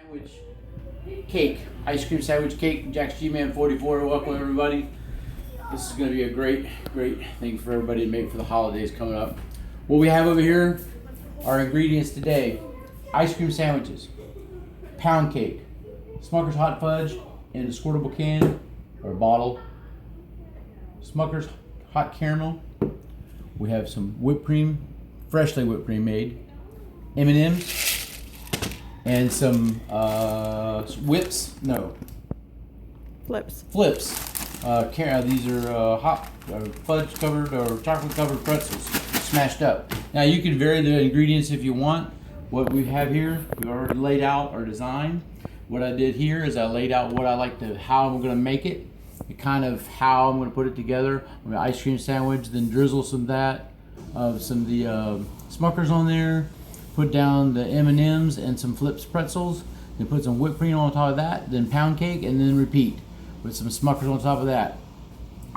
Sandwich cake, ice cream sandwich cake. Jack's G-Man 44. Welcome everybody. This is going to be a great thing for everybody to make for the holidays coming up. What we have over here are ingredients today: ice cream sandwiches, pound cake, Smucker's hot fudge in a squirtable can or bottle, Smucker's hot caramel. We have some whipped cream, freshly whipped cream made, M&Ms, and some flips. These are hot fudge covered or chocolate covered pretzels smashed up. Now you can vary the ingredients if you want. What we have here, we already laid out our design. What I did here is I laid out what I like to, how I'm going to make it, and kind of how I'm going to put it together. I'm going to ice cream sandwich, then drizzle some of that, some of the Smuckers on there. Put down the M&Ms and some flips pretzels, then put some whipped cream on top of that, then pound cake, and then repeat with some Smuckers on top of that.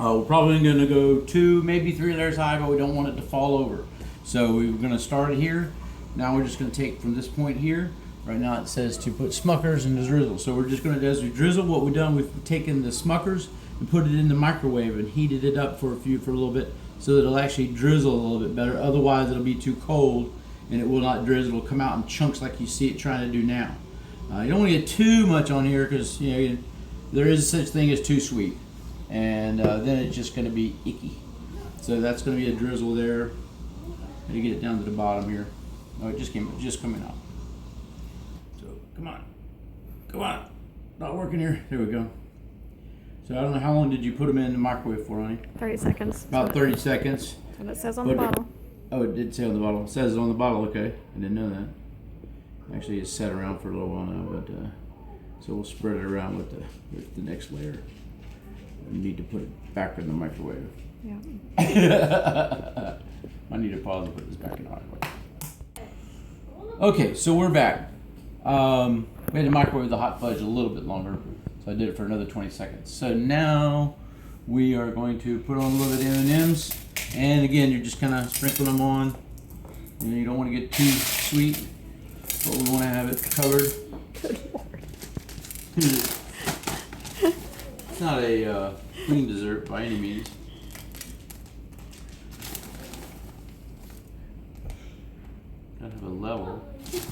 We're probably going to go 2, maybe 3 layers high, but we don't want it to fall over. So we're going to start it here. Now we're just going to take from this point here. Right now it says to put Smuckers in the drizzle. So we're just going to, as we drizzle, what we've done, we've taken the Smuckers and put it in the microwave and heated it up for a little bit so that it'll actually drizzle a little bit better. Otherwise it'll be too cold and it will not drizzle. It'll come out in chunks like you see it trying to do now. You don't want to get too much on here because there is such thing as too sweet, and then it's just going to be icky. So that's going to be a drizzle there. Let me get it down to the bottom here. Oh, it just coming out. So come on, not working here. There we go. So I don't know, how long did you put them in the microwave for, honey? 30 seconds. About 30 seconds. And it says on the bottle. Oh, it did say on the bottle. It says it on the bottle. Okay, I didn't know that. Actually, it's sat around for a little while now, but so we'll spread it around with the next layer. We need to put it back in the microwave. Yeah. I need to pause and put this back in the microwave. Okay, so we're back. We had to microwave the hot fudge a little bit longer, so I did it for another 20 seconds. So now we are going to put on a little bit of M&Ms, and again, you're just kind of sprinkling them on. You don't want to get too sweet, but we want to have it covered. Good Lord. It's not a clean dessert by any means. Gotta have a level. It's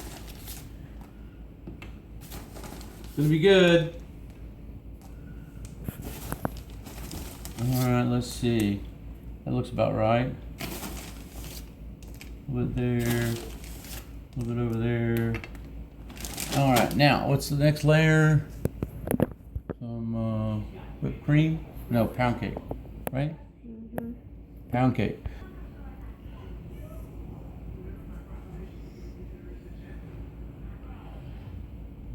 gonna be good. Alright, let's see. That looks about right. A little bit there. A little bit over there. Alright, now what's the next layer? Some whipped cream? No, pound cake, right? Mm-hmm. Pound cake.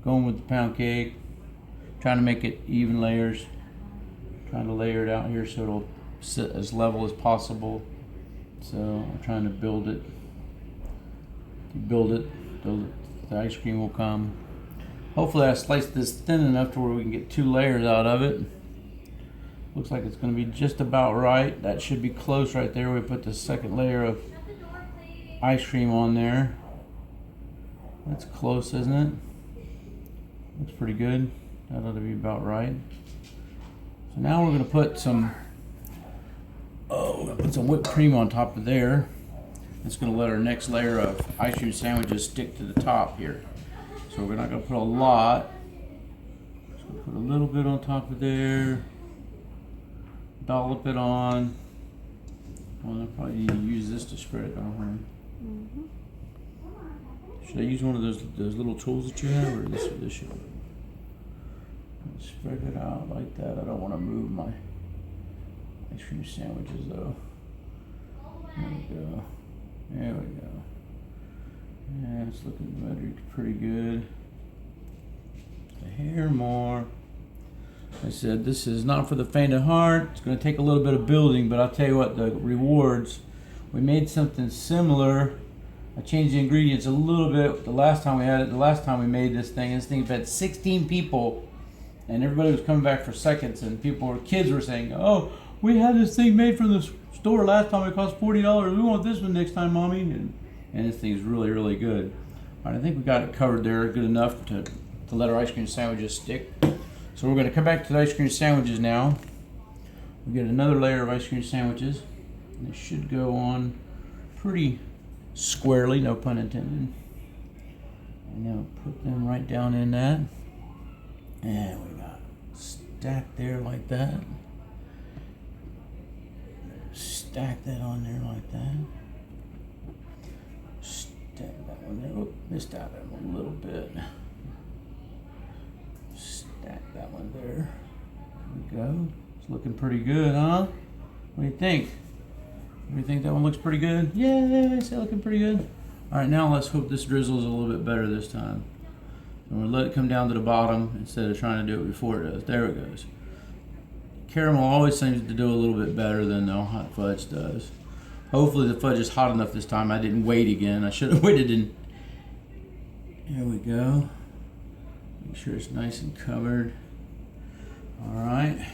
Going with the pound cake. Trying to make it even layers. Trying to layer it out here so it'll sit as level as possible. So I'm trying to build it. Build it, the ice cream will come. Hopefully I sliced this thin enough to where we can get 2 layers out of it. Looks like it's going to be just about right. That should be close right there. We put the second layer of ice cream on there. That's close, isn't it? Looks pretty good. That ought to be about right. So now we're going to put some whipped cream on top of there. It's going to let our next layer of ice cream sandwiches stick to the top here. So we're not going to put a lot. Just going to put a little bit on top of there. Dollop it on. I'll probably need to use this to spread it on. Mm-hmm. Should I use one of those little tools that you have, or this should? Spread it out like that. I don't want to move my ice cream sandwiches though. There we go. There we go. Yeah, it's looking pretty good. Just a hair more. I said this is not for the faint of heart. It's going to take a little bit of building, but I'll tell you what, the rewards. We made something similar. I changed the ingredients a little bit the last time we had it. The last time we made this thing had 16 people, and everybody was coming back for seconds, and kids were saying, "Oh, we had this thing made from the store last time. It cost $40. We want this one next time, Mommy." And this thing's really, really good. All right, I think we got it covered there good enough to to let our ice cream sandwiches stick. So we're going to come back to the ice cream sandwiches now. We get another layer of ice cream sandwiches. And it should go on pretty squarely, no pun intended. And now put them right down in that. And we got stack there like that. Stack that on there like that. Stack that one there. Oop, missed out that one a little bit. Stack that one there. There we go. It's looking pretty good, huh? What do you think? You think that one looks pretty good? Yeah, it's looking pretty good. All right, now let's hope this drizzles a little bit better this time. I'm gonna let it come down to the bottom instead of trying to do it before it does. There it goes. Caramel always seems to do a little bit better than the hot fudge does. Hopefully the fudge is hot enough this time. I didn't wait again. I should have waited in. Here we go. Make sure it's nice and covered. All right.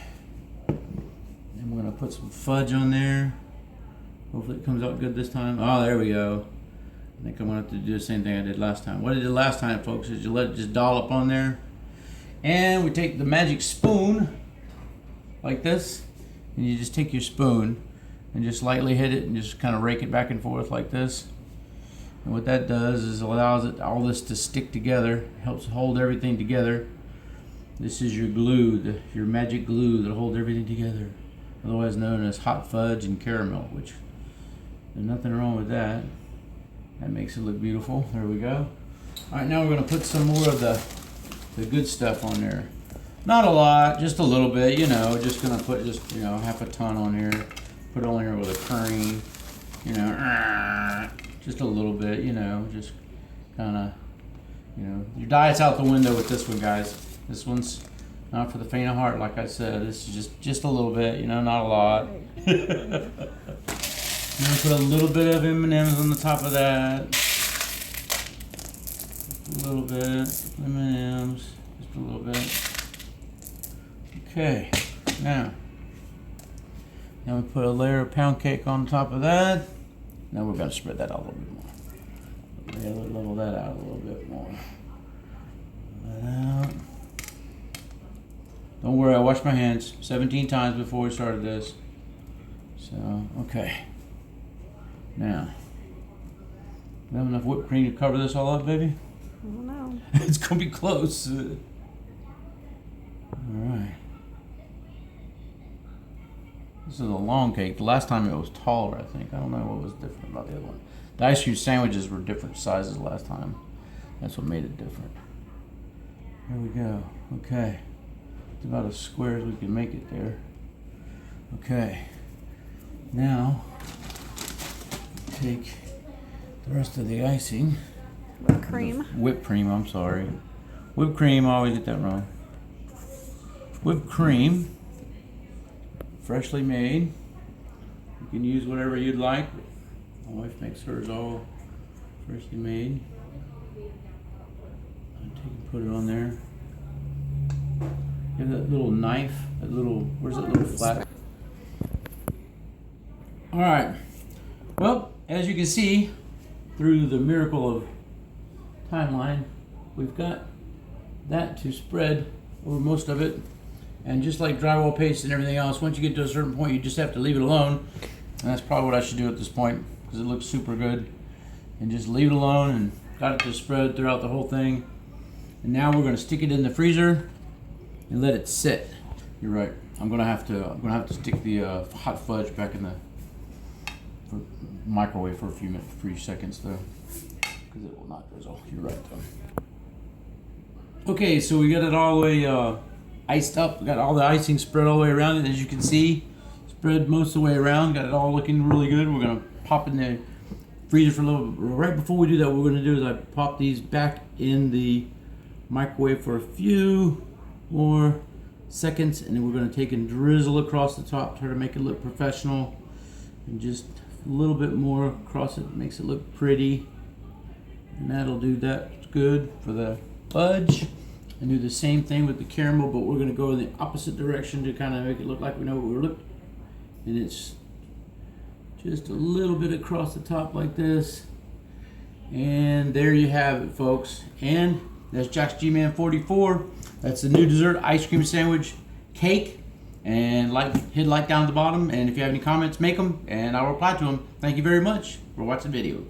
Then we're gonna put some fudge on there. Hopefully it comes out good this time. Oh, there we go. I think I'm gonna have to do the same thing I did last time. What I did last time, folks, is you let it just dollop on there. And we take the magic spoon, like this, and you just take your spoon and just lightly hit it and just kind of rake it back and forth like this. And what that does is allows it all this to stick together, helps hold everything together. This is your glue, your magic glue that'll hold everything together, otherwise known as hot fudge and caramel, which there's nothing wrong with that. That makes it look beautiful. There we go. All right, now we're gonna put some more of the good stuff on there. Not a lot, just a little bit, you know, just gonna put just, you know, half a ton on here. Put it on here with a cream, you know, just a little bit, you know, just kinda, you know, your diet's out the window with this one, guys. This one's not for the faint of heart, like I said. This is just a little bit, you know, not a lot. I'm gonna put a little bit of M&Ms on the top of that. Just a little bit, M&Ms, just a little bit. Okay, now we put a layer of pound cake on top of that. Now we're gonna spread that out a little bit more. Level that out a little bit more. Level that out. Don't worry, I washed my hands 17 times before we started this. So, okay. Now, we have enough whipped cream to cover this all up, baby? I don't know. It's gonna be close. All right. This is a long cake. The last time it was taller, I think. I don't know what was different about the other one. The ice cream sandwiches were different sizes last time. That's what made it different. Here we go. Okay. It's about as square as we can make it there. Okay. Now, take the rest of the icing. Whipped cream. Whipped cream, I'm sorry. Whipped cream, I always get that wrong. Whipped cream, freshly made. You can use whatever you'd like. My wife makes hers all freshly made. I take and put it on there. You have that little knife, that little, where's that little flat? All right. Well, as you can see, through the miracle of timeline, we've got that to spread over most of it. And just like drywall paste and everything else, once you get to a certain point, you just have to leave it alone. And that's probably what I should do at this point, because it looks super good. And just leave it alone, and got it to spread throughout the whole thing. And now we're gonna stick it in the freezer and let it sit. You're right. I'm gonna have to stick the hot fudge back in the microwave for a few seconds though, because it will not drizzle. You're right though. Okay, so we got it all the way iced up. We got all the icing spread all the way around it, as you can see. Spread most of the way around. Got it all looking really good. We're gonna pop in the freezer for a little bit. Right before we do that, what we're gonna do is I pop these back in the microwave for a few more seconds, and then we're gonna take and drizzle across the top, try to make it look professional, and just a little bit more across it makes it look pretty. And that'll do that good for the fudge. And do the same thing with the caramel, but we're going to go in the opposite direction to kind of make it look like we know what we're looking. And it's just a little bit across the top like this. And there you have it, folks. And That's Jack's G-Man 44. That's the new dessert ice cream sandwich cake. And hit like down at the bottom. And if you have any comments, make them, and I'll reply to them. Thank you very much for watching the video.